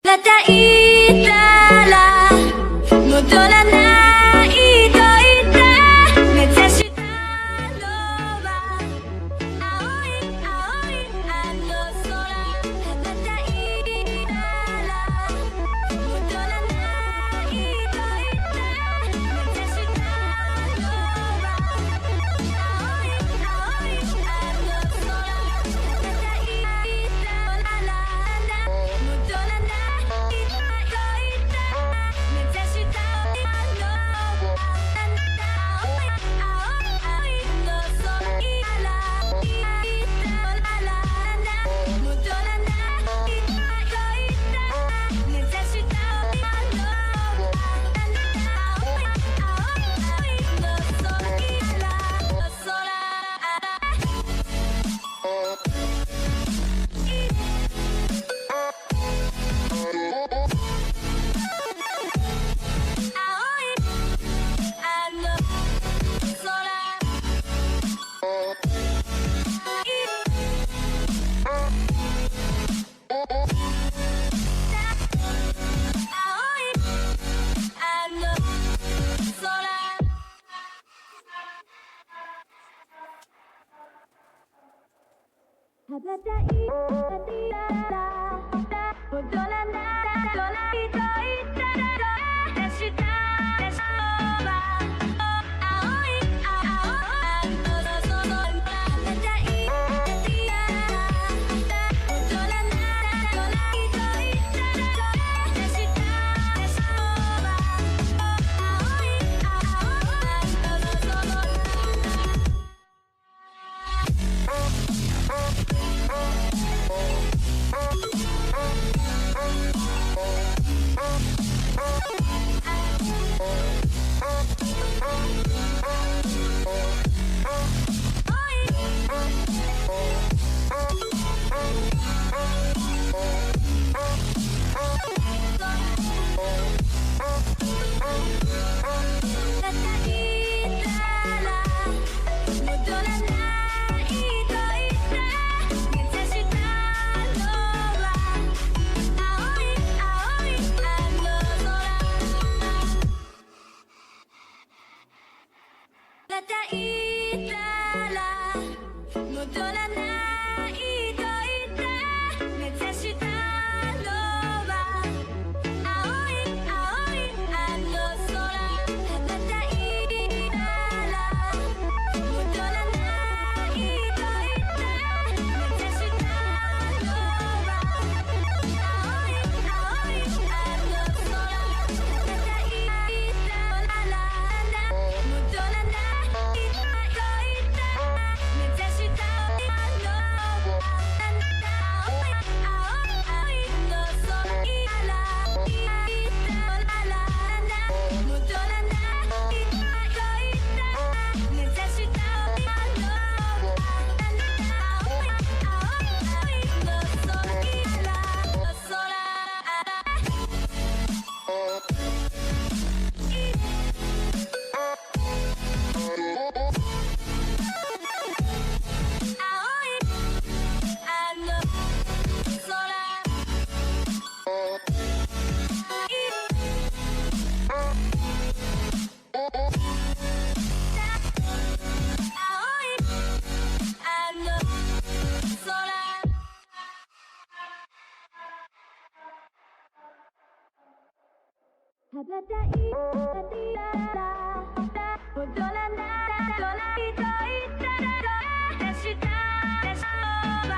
また言ったら戻らないと言って目指したのは青い青いあの空。また言ったら戻らないと言って目指したのは青い青いあの空。また言ったら戻らない羽ばたいたら戻らないと言ったら出したは青い青いあの空。羽ばたいたら戻らないと言ったら出したは青い青いあの空。また言ったら戻らないと言って目指したのは青い青いあの空。また言ったら戻らないと言って目指したのは青い青いあの空。また言ったら戻らない羽ばたいたら戻らないと言ったら出したは